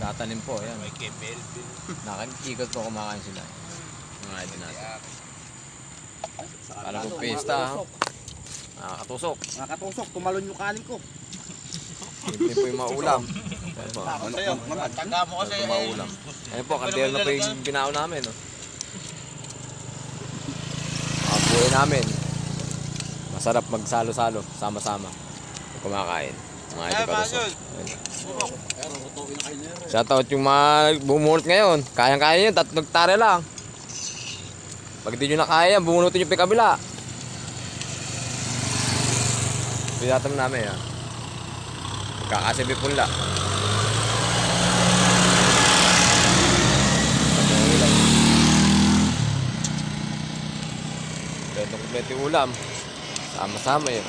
Tatanim po, yan. May kay Melvin. Nakikikot po kumakain sila. Mga idol natin. Para po pista, ha? Nakakatusok. Nakatusok, tumalon yung kanin ko. Simple po yung maulam. Ayan po. Taga mo kasi. Ito maulam. Ayan po, kantero na po yung binao namin. Oh. Buhay namin. Masarap magsalo-salo, sama-sama. Kumakain. Mga idol katusok. Shoutout yung mga bumulot ngayon. Kayang-kaya yun, nagtare lang. Pag di nyo na kaya, bumunutin yung pikabila. Pinatam namin yan. Magkakasibi punla. Kompleto yung ulam. Sama-sama yun.